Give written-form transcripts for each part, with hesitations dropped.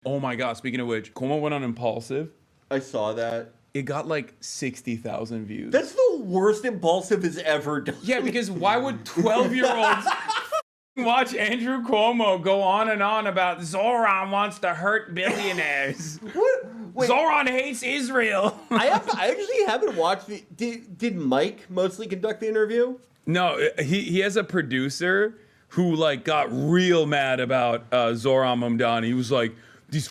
Oh my God, speaking of which, Cuomo went on Impaulsive. I saw that. It got like 60,000 views. That's the worst Impaulsive has ever done. Yeah, because why would 12-year-olds watch Andrew Cuomo go on and on about Zoran wants to hurt billionaires? What? Wait, Zoran hates Israel. I actually haven't watched the. Did Mike mostly conduct the interview? No, he has a producer who like got real mad about Zoran Mamdani. He was like, these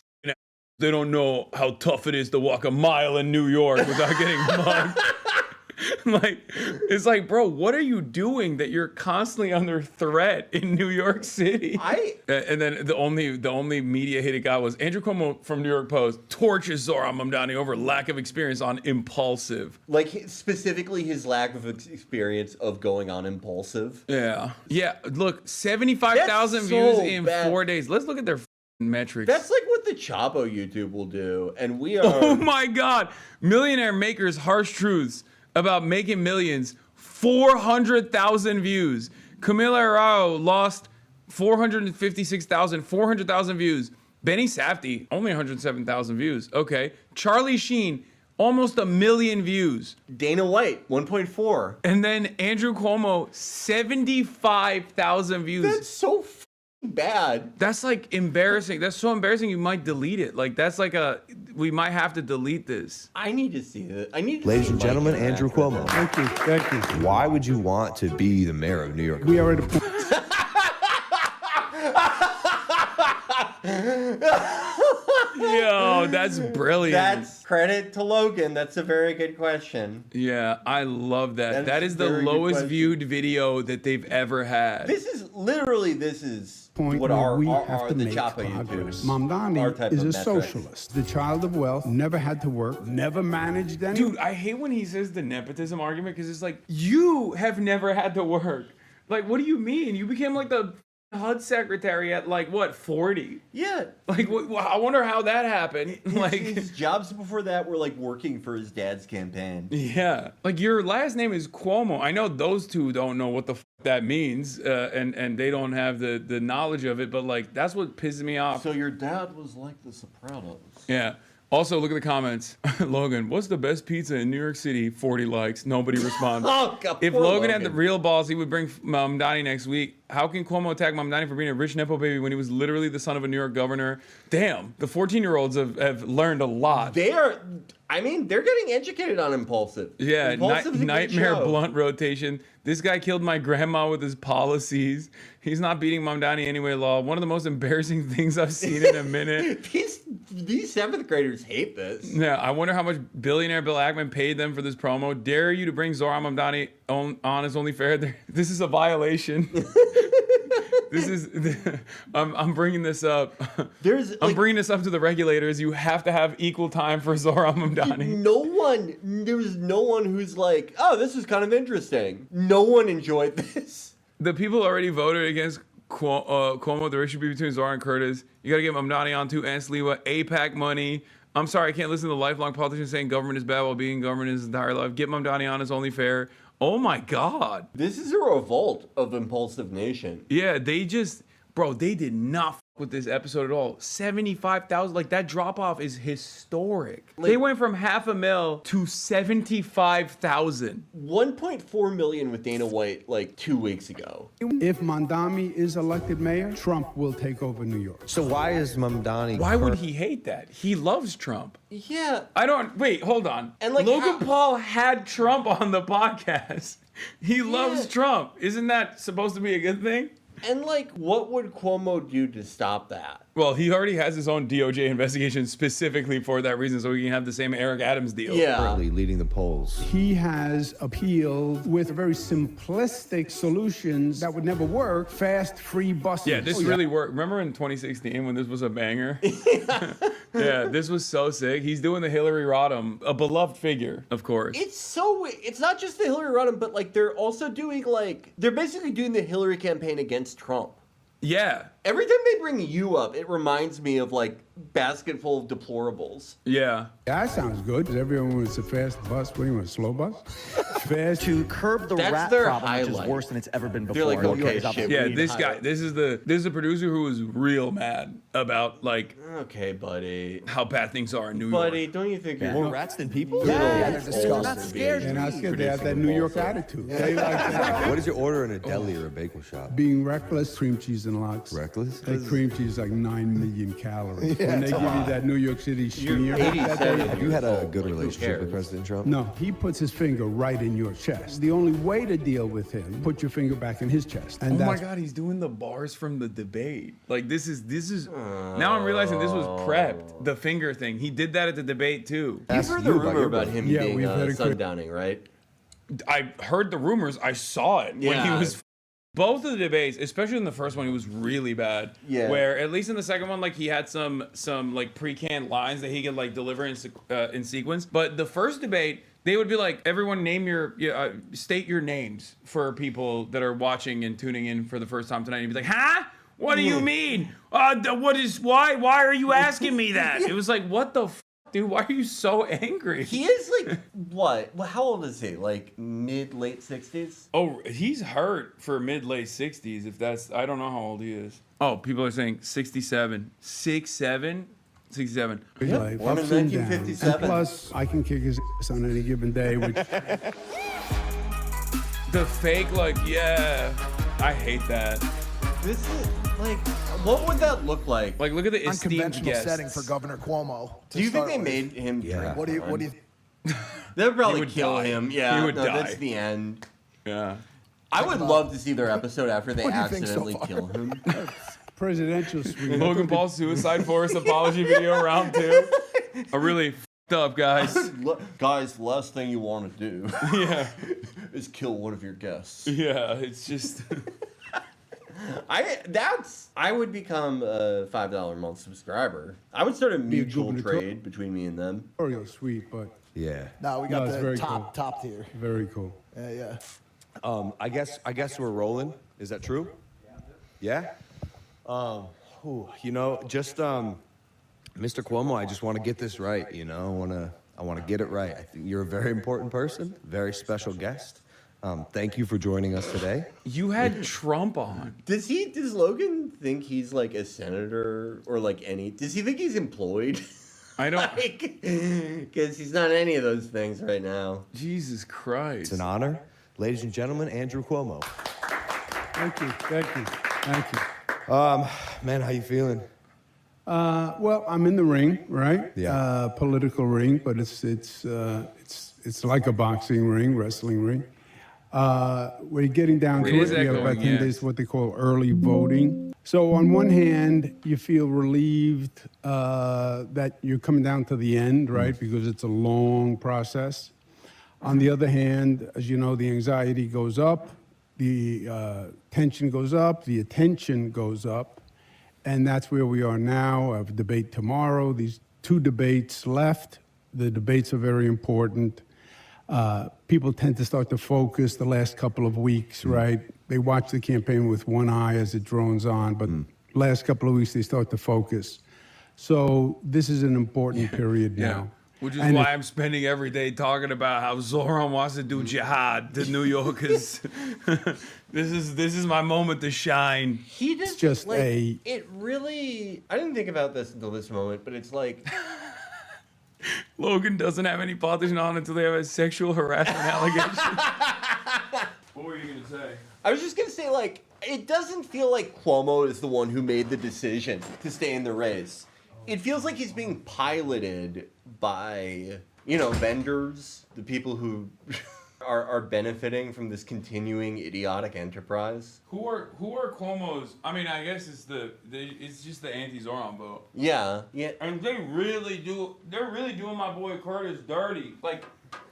they don't know how tough it is to walk a mile in New York without getting mugged. Like, it's like, bro, what are you doing that you're constantly under threat in New York City? And then the only media hit it got was Andrew Cuomo from New York Post torches Zoran Mamdani over lack of experience on Impaulsive. Like, specifically his lack of experience of going on Impaulsive. Yeah. Look, 75,000 views in 4 days. Let's look at their metrics. That's like what the Chapo YouTube will do, and we are. Oh my God! Millionaire Maker's harsh truths about making millions. 400,000 views. Camila Arao lost 400,000 views. Benny Safdie only 107,000 views. Okay. Charlie Sheen almost 1 million views. Dana White 1.4. And then Andrew Cuomo 75,000 views. That's so bad. That's like embarrassing. That's so embarrassing you might delete it. Like that's like we might have to delete this. I need to see it. Ladies and gentlemen, Andrew Cuomo. Thank you. Why would you want to be the mayor of New York? We are at a point. Yo, that's brilliant. That's credit to Logan. That's a very good question. Yeah, I love that. That is the lowest viewed video that they've ever had. This is Point what where our we have to the make Chapo progress. YouTubers. Our Mamdani type is of a metrics. socialist, the child of wealth, never had to work, never managed any. Dude, I hate when he says the nepotism argument because it's like, you have never had to work. Like, what do you mean? You became like the HUD secretary at like, what, 40? Yeah. Like, I wonder how that happened. His jobs before that were like working for his dad's campaign. Yeah. Like, your last name is Cuomo. I know those two don't know what the that means, and they don't have the knowledge of it, but like, that's what pisses me off. So your dad was like the Sopranos. Yeah. Also, look at the comments. Logan, what's the best pizza in New York City? 40 likes. Nobody responds. Oh, God, if Logan had the real balls, he would bring Mamdani next week. How can Cuomo attack Mamdani for being a rich Nepo baby when he was literally the son of a New York governor? Damn, the 14-year-olds have learned a lot. They're getting educated on Impaulsive. Yeah, Impaulsive's a good nightmare show. blunt rotation. This guy killed my grandma with his policies. He's not beating Mamdani anyway law. One of the most embarrassing things I've seen in a minute. These 7th graders hate this. Yeah, I wonder how much billionaire Bill Ackman paid them for this promo. Dare you to bring Zoran Mamdani on is only fair. This is a violation. I'm bringing this up. I'm bringing this up to the regulators. You have to have equal time for Zoran Mamdani. There's no one who's like, oh, this is kind of interesting. No one enjoyed this. The people already voted against Cuomo. There should be between Zoran and Curtis. You got to get Mamdani on too. And Sliwa, APAC money. I'm sorry, I can't listen to lifelong politicians saying government is bad while being government his entire life. Get Mamdani on is only fair. Oh my God. This is a revolt of Impaulsive Nation. Yeah, they did not fuck with this episode at all. 75,000, like that drop off is historic. They went from 500,000 to 75,000. 1.4 million with Dana White like 2 weeks ago. If Mamdani is elected mayor, Trump will take over New York. So why is Mamdani? Why would he hate that? He loves Trump. Yeah. Wait, hold on. And like Logan Paul had Trump on the podcast. He loves Trump. Isn't that supposed to be a good thing? And like, what would Cuomo do to stop that? Well, he already has his own DOJ investigation specifically for that reason, so he can have the same Eric Adams deal. Yeah. Currently leading the polls. He has appealed with very simplistic solutions that would never work. Fast, free buses. Yeah, this really worked. Remember in 2016 when this was a banger? Yeah, this was so sick. He's doing the Hillary Rodham, a beloved figure, of course. It's not just the Hillary Rodham, but like they're also doing they're basically doing the Hillary campaign against Trump. Yeah, Every time they bring you up, it reminds me of like basket full of deplorables. Yeah. That sounds good. Everyone wants a fast bus. What do you want, a slow bus? Fast. To curb the That's rat their problem, which highlight. is worse than it's ever been They're before. like, New York okay, is up shit. Yeah, we need this guy, highlight. this is a producer who was real mad about like Okay, buddy. how bad things are in New Buddy, York. don't you think you're More rats than people? Yeah, they're disgusting. Not scared. They're not scared. They have that New York attitude. They like that. What is your order in a deli or a bagel shop? Being reckless, cream cheese and lox. Reckless? That cream cheese is like 9 million calories. When they give you that New York City schmear, that 87. Have you had a good Like, who relationship with cares? President Trump? no, he puts his finger right in your chest. The only way to deal with him, put your finger back in his chest. And Oh my that's God, he's doing the bars from the debate. Like this is. Now I'm realizing this was prepped. The finger thing. He did that at the debate too. You've heard the you about rumor your about brother. him Yeah, being we've had a quick- sundowning, right? I heard the rumors. I saw it when he Yeah. was. Both of the debates, especially in the first one, he was really bad. Yeah. Where at least in the second one, like he had some like pre-canned lines that he could like deliver in sequence. But the first debate, they would be like, everyone name state your names for people that are watching and tuning in for the first time tonight. And he'd be like, huh? What do you mean? Why are you asking me that? It was like, what the dude? Why are you so angry? He is like, what? Well, how old is he? Like late 60s? Oh, he's hurt for mid-late 60s. If that's, I don't know how old he is. Oh, people are saying 67. 6'7"? 67. his life, Born in ups and downs. 1957. And plus, I can kick his ass on any given day, which The fake, like, yeah. I hate that. This is like, what would that look like? Like, look at the esteemed Unconventional guests. setting for Governor Cuomo. Do you think they made him drink? What do you? They would probably would kill die. him. Yeah, He would no, die. that's the end. Yeah. I would love to see their episode after they What do you think so accidentally far? kill him. presidential suite. Logan Paul suicide forest apology video round 2. A really f***ed up, guys. Guys, the last thing you want to do Yeah. is kill one of your guests. Yeah, it's just... I would become a $5 a month subscriber. I would start a mutual gubernatorial- trade between me and them. Oriole suite, but Yeah. No, we got it's the very top tier. very cool. Yeah. I guess we're rolling. Is that true? Yeah. You know, just Mr. Cuomo, I just want to get this right. You know, I want to get it right. I think you're a very important person, very special guest. Thank you for joining us today. You had Trump on. Does Logan think he's like a senator or like does he think he's employed? I don't... Because he's not any of those things right now. Jesus Christ. It's an honor, ladies and gentlemen. Andrew Cuomo. Thank you, thank you, thank you. Man, how you feeling? Well, I'm in the ring, right? Yeah. Political ring, but it's like a boxing ring, wrestling ring. We're getting down to It it. is We have echoing, about 10 yes. days, what they call early voting. So on one hand, you feel relieved that you're coming down to the end, right? Because it's a long process. On the other hand, as you know, the anxiety goes up, the tension goes up, the attention goes up, and that's where we are now. I have a debate tomorrow. These 2 debates left. The debates are very important. People tend to start to focus the last couple of weeks, right? They watch the campaign with one eye as it drones on, but last couple of weeks they start to focus. So this is an important period now. Which is And why I'm spending every day talking about how Zoran wants to do jihad to New Yorkers. This is my moment to shine. He just, just like, a- it really, I didn't think about this until this moment, but it's like, Logan doesn't have any politician on until they have a sexual harassment allegation. What were you gonna say? I was just going to say, like, it doesn't feel like Cuomo is the one who made the decision to stay in the race. It feels like he's being piloted by, vendors, the people who are benefiting from this continuing idiotic enterprise. Who are Cuomo's? I mean, I guess it's just the anti-Zoran vote. Yeah. And they're really doing my boy Curtis dirty. Like,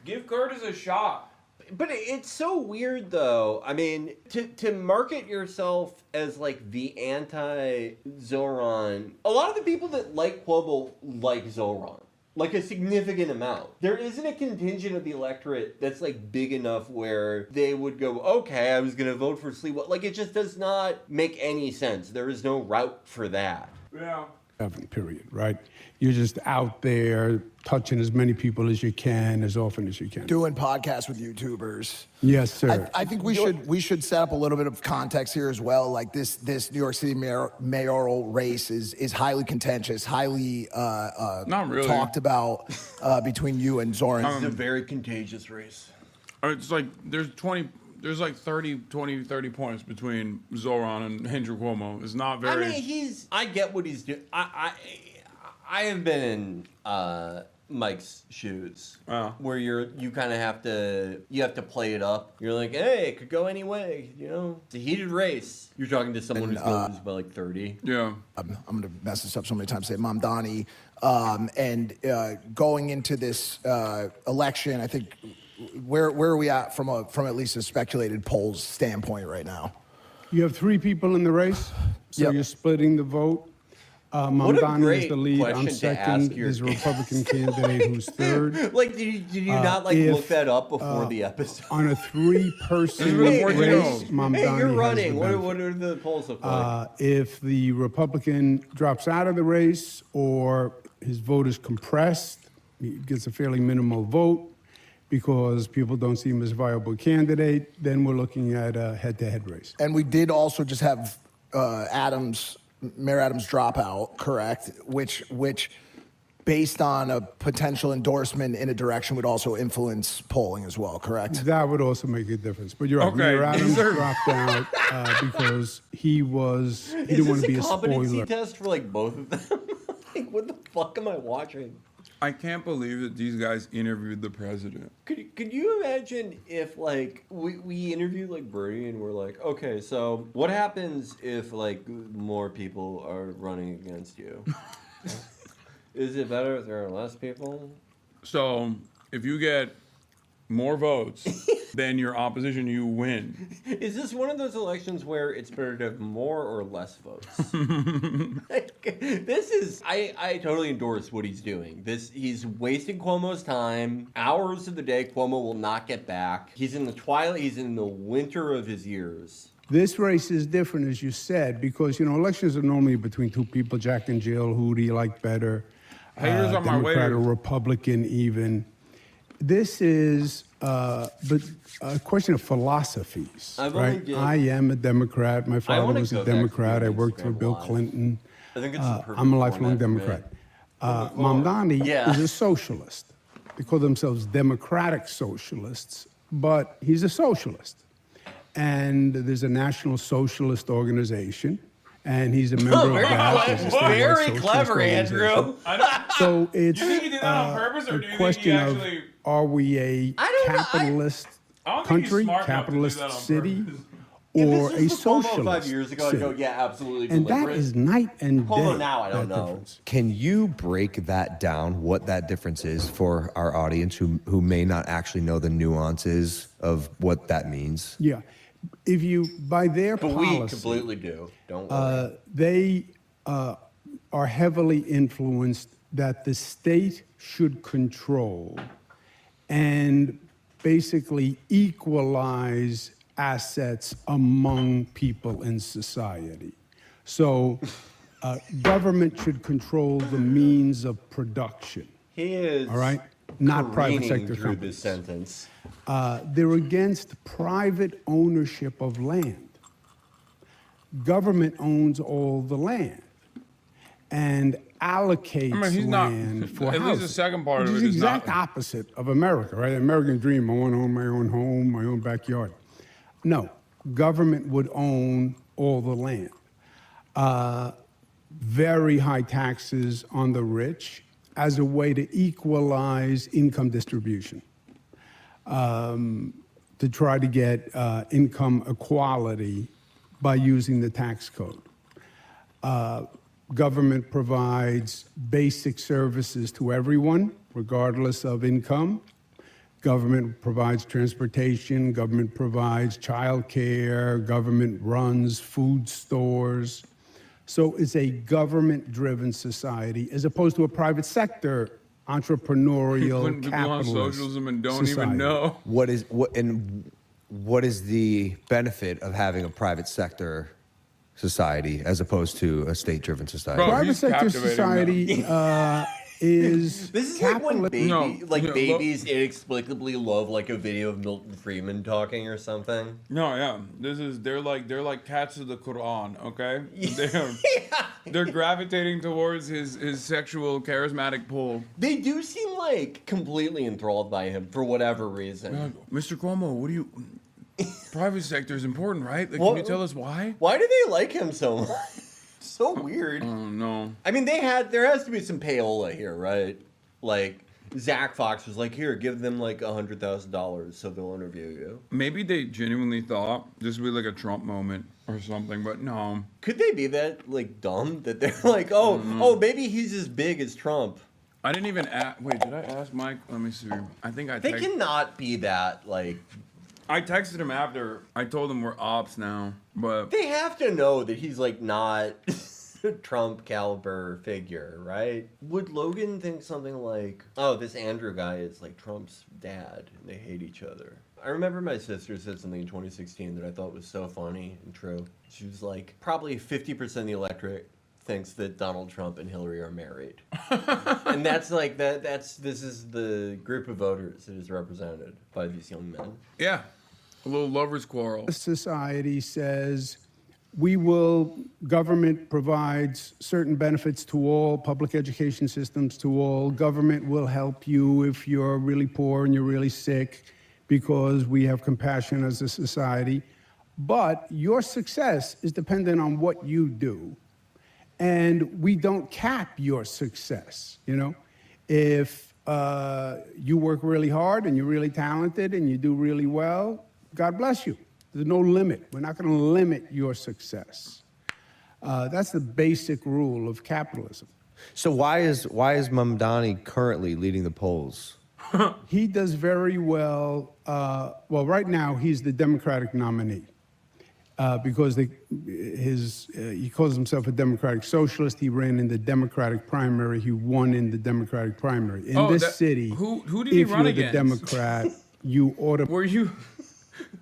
give Curtis a shot. But it's so weird, though. I mean, to market yourself as, like, the anti-Zoran... A lot of the people that like Cuomo like Zoran. Like a significant amount. There isn't a contingent of the electorate that's like big enough where they would go, okay, I was going to vote for Sleepwalk. Like it just does not make any sense. There is no route for that. Yeah. Period, right? You're just out there touching as many people as you can, as often as you can. Doing podcasts with YouTubers. Yes, sir. I think we should set up a little bit of context here as well. Like this New York City mayoral race is highly contentious, highly Not really. talked about between you and Zoran. It's a very contagious race. It's like there's like 30 points between Zoran and Andrew Cuomo. It's not very. I mean, I get what he's doing. I have been in Mike's shoes, where you kind of have to play it up. You're like, hey, it could go any way. You know, it's a heated race. You're talking to someone who's going to lose by like 30. Yeah. I'm going to mess this up so many times. Say Mamdani, and going into this election, I think. Where are we at from at least a speculated polls standpoint right now? You have 3 people in the race, so Yep. you're splitting the vote. What a Mamdani is great the lead. I'm question to ask second. your There's a Republican candidate who's third. Like, did you not like if, look that up before the episode? On a 3-person Hey, race, hey, Mamdani Hey, you're running. has the What benefit. are the polls look like? If the Republican drops out of the race or his vote is compressed, he gets a fairly minimal vote because people don't see him as a viable candidate, then we're looking at a head-to-head race. And we did also just have Mayor Adams drop out, correct? Which based on a potential endorsement in a direction would also influence polling as well, correct? That would also make a difference. But you're right, Okay, Mayor Adams these are- dropped out because he didn't want Is to this be a a competency spoiler. test for like both of them? Like, what the fuck am I watching? I can't believe that these guys interviewed the president. Could you imagine if like we interviewed like Bernie and we're like, okay, so what happens if like more people are running against you? Is it better if there are less people? So if you get more votes than your opposition, you win. Is this one of those elections where it's better to have more or less votes? This is I totally endorse what he's doing. He's wasting Cuomo's time. Hours of the day Cuomo will not get back. He's in the twilight, he's in the winter of his years. This race is different, as you said, because, elections are normally between 2 people, Jack and Jill. Who do you like better? Haters on my Democrat or waiters. Republican even. This is but a question of philosophies, I've only right? did- I am a Democrat. My father wanna was go a back to Democrat. the I worked for Instagram Bill Live. Clinton. I think it's the perfect I'm a lifelong format for me. Democrat. Mamdani Yeah. is a socialist. They call themselves democratic socialists, but he's a socialist. And there's a National Socialist Organization, and he's a member of that. There's a statewide Very socialist clever, organization. Andrew. So it's You think he did that on purpose, or do you a think he question actually- of, are we a I don't know, capitalist I don't think he's country, smart enough to do capitalist that on city, purpose. or If a this was the Cuomo socialist 5 years ago, I'd city? go, yeah, absolutely. And that deliberate. is night and day. Cuomo now, I don't that know. difference. Can you break that down, what that difference is for our audience who may not actually know the nuances of what that means? Yeah. If you, by their But policy, we completely do. Don't worry. they are heavily influenced that the state should control and basically equalize assets among people in society. So government should control the means of production, He is all right? Not private careening sector through companies. this sentence. They're against private ownership of land. Government owns all the land and allocates he's not- land for at least the housing, second part which of is it the is exact not- opposite of America, right? American dream, I want to own my own home, my own backyard. No, government would own all the land. Very high taxes on the rich as a way to equalize income distribution, to try to get income equality by using the tax code. Government provides basic services to everyone, regardless of income. Government provides transportation, government provides childcare, government runs food stores. So it's a government-driven society as opposed to a private sector entrepreneurial Putting people on capitalist socialism and don't society. even know. What is the benefit of having a private sector society as opposed to a state-driven society? Bro, Private he's sector captivating society is This is like when No, babies inexplicably love like a video of Milton Friedman talking or something. No, yeah. They're like cats of the Quran, okay? They're gravitating towards his sexual charismatic pull. They do seem like completely enthralled by him for whatever reason. Mr. Cuomo, what do you private sector is important, right? Like, What- can you tell us why? Why do they like him so much? So weird. Oh no. I mean, there has to be some payola here, right? Like Zach Fox was like, "Here, give them like $100,000 so they'll interview you." Maybe they genuinely thought this would be like a Trump moment or something, but no. Could they be that like dumb that they're like, "Oh, maybe he's as big as Trump"? I didn't even ask. Wait, did I ask Mike? Let me see. I think I They texted. cannot be that like. I texted him after. I told him we're ops now, but They have to know that he's like not a Trump caliber figure, right? Would Logan think something like, "Oh, this Andrew guy is like Trump's dad, and they hate each other"? I remember my sister said something in 2016 that I thought was so funny and true. She was like, "Probably 50% of the electorate thinks that Donald Trump and Hillary are married," and that's like that. This is the group of voters that is represented by these young men. yeah, a little lovers quarrel. society says government provides certain benefits to all, public education systems to all. Government will help you if you're really poor and you're really sick because we have compassion as a society. But your success is dependent on what you do. And we don't cap your success, you know? If you work really hard and you're really talented and you do really well, God bless you. There's no limit. We're not going to limit your success. That's the basic rule of capitalism. So why is Mamdani currently leading the polls? He does very well. Well, right now he's the Democratic nominee because he calls himself a Democratic socialist. He ran in the Democratic primary. He won in the Democratic primary. In this city, who did he if run you're against? the Democrat, you ought to. Were you?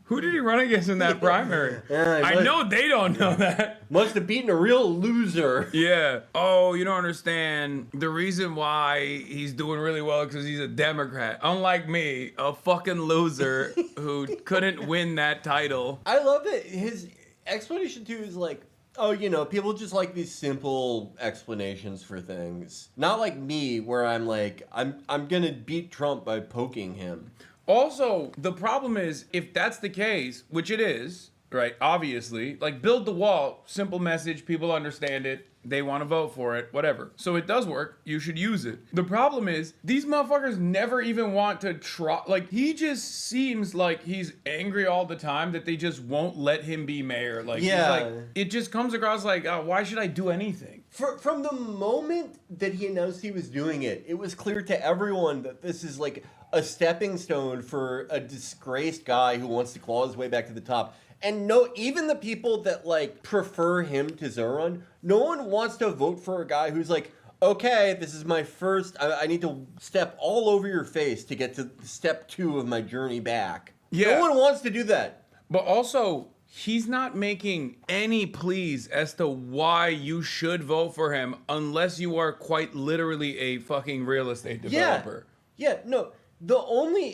Who did he run against in that primary? I know they don't know that. Must have beaten a real loser. Yeah. Oh, you don't understand. The reason why he's doing really well is because he's a Democrat. Unlike me, a fucking loser who couldn't win that title. I love that his explanation too is like, oh, you know, people just like these simple explanations for things. Not like me, where I'm like, I'm gonna beat Trump by poking him. Also, the problem is, if that's the case, which it is, right, obviously, like, build the wall, simple message, people understand it, they want to vote for it, whatever. So it does work, you should use it. The problem is, these motherfuckers never even want to try, like, he just seems like he's angry all the time that they just won't let him be mayor. Like, Yeah. he's like, it just comes across like, why should I do anything? From the moment that he announced he was doing it, it was clear to everyone that this is like a stepping stone for a disgraced guy who wants to claw his way back to the top. And no, even the people that like prefer him to Zoran, no one wants to vote for a guy who's like, okay, this is my first, I need to step all over your face to get to step 2 of my journey back. Yeah. No one wants to do that. But also, he's not making any pleas as to why you should vote for him unless you are quite literally a fucking real estate developer. Yeah, no.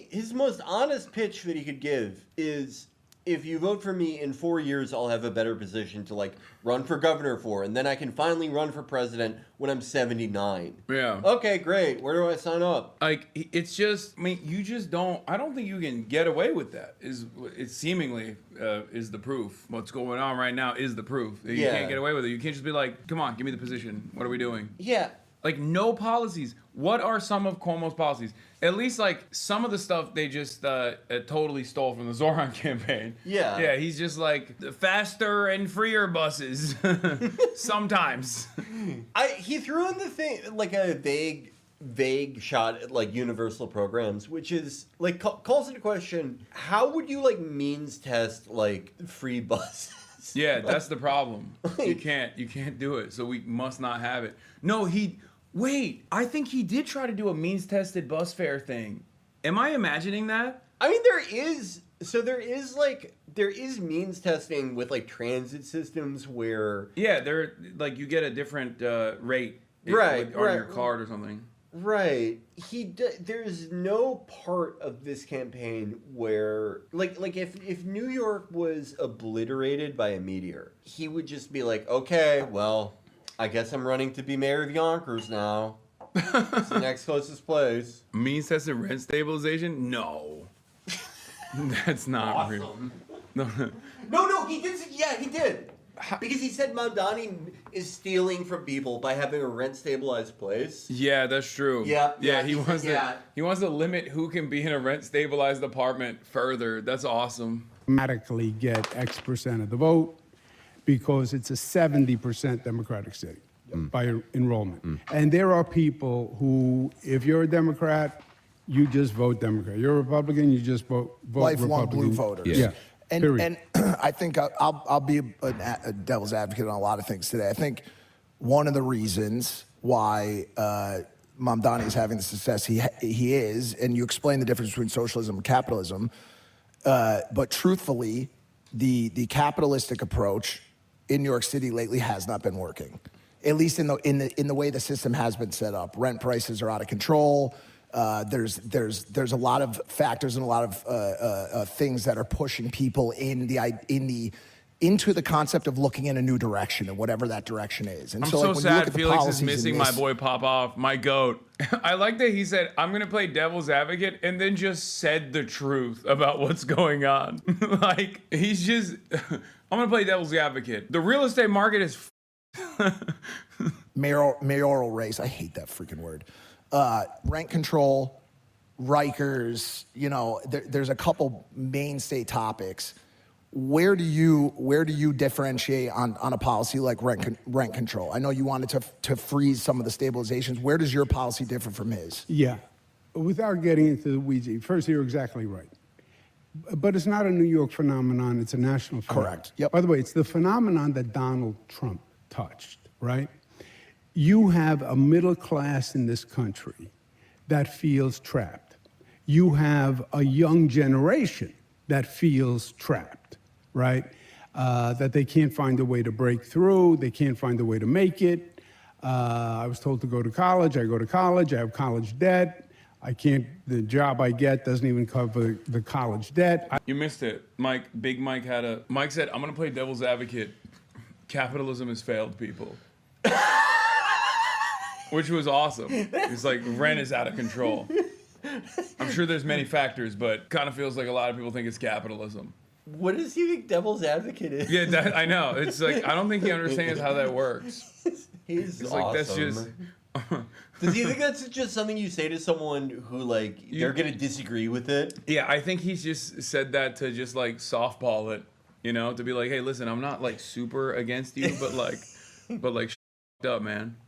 His most honest pitch that he could give is, if you vote for me in 4 years, I'll have a better position to like run for governor for, and then I can finally run for president when I'm 79. Yeah. Okay, great. Where do I sign up? Like, it's just, I mean, you just don't, I don't think you can get away with that. It seemingly is the proof. What's going on right now is the proof. You Yeah. can't get away with it. You can't just be like, come on, give me the position. What are we doing? Yeah. Like, no policies. What are some of Cuomo's policies? At least, like, some of the stuff they just totally stole from the Zoran campaign. Yeah. Yeah, he's just like, faster and freer buses. Sometimes. He threw in the thing, like a vague shot at like universal programs, which is like calls into question, how would you like means test like free buses? Yeah, that's the problem. You can't do it. So we must not have it. No, Wait, I think he did try to do a means-tested bus fare thing. Am I imagining that? I mean, there is means testing with like transit systems where Yeah, they're like you get a different rate Right, on right. your card or something. right. There's no part of this campaign where like if New York was obliterated by a meteor, he would just be like, okay, well, I guess I'm running to be mayor of Yonkers now. It's the next closest place. Means-tested rent stabilization? No. That's not real. Awesome. No. No, he did. Yeah, he did. Because he said Mamdani is stealing from people by having a rent stabilized place. Yeah, that's true. Yeah, He wants yeah. he wants to limit who can be in a rent stabilized apartment further. That's awesome. Automatically get X percent of the vote because it's a 70% Democratic city by enrollment. And there are people who, if you're a Democrat, you just vote Democrat. You're a Republican, you just vote Lifelong Republican. blue voters. Yeah. And, period. and I think I'll be a devil's advocate on a lot of things today. I think one of the reasons why Mamdani is having the success he is, and you explain the difference between socialism and capitalism, but truthfully, the capitalistic approach in New York City lately has not been working, at least in the way the system has been set up. Rent prices are out of control. There's a lot of factors and a lot of things that are pushing people into the concept of looking in a new direction, and whatever that direction is. And I'm so, so like, when you look sad at the Felix is policies in missing this- my boy Popoff, my goat. I like that he said, I'm going to play devil's advocate, and then just said the truth about what's going on. Like, he's just, I'm going to play devil's advocate. The real estate market is mayoral race. I hate that freaking word. Rent control, Rikers. There's a couple mainstay topics. Where do you differentiate on a policy like rent control? I know you wanted to freeze some of the stabilizations. Where does your policy differ from his? Yeah. Without getting into the weeds, first, you're exactly right. But it's not a New York phenomenon, it's a national phenomenon. Correct. Yep. By the way, it's the phenomenon that Donald Trump touched, right? You have a middle class in this country that feels trapped. You have a young generation that feels trapped, right? That they can't find a way to break through, they can't find a way to make it. I was told to go to college, I go to college, I have college debt. The job I get doesn't even cover the college debt. You missed it. Mike said, I'm going to play devil's advocate. Capitalism has failed people. Which was awesome. It's like rent is out of control. I'm sure there's many factors, but kind of feels like a lot of people think it's capitalism. What does he think devil's advocate is? Yeah, I know. It's like, I don't think he understands how that works. He's It's awesome. like, that's just... Does he think that's just something you say to someone who, like, they're going to disagree with it? Yeah, I think he's just said that to just like softball it, to be like, hey, listen, I'm not like super against you, but like up, man.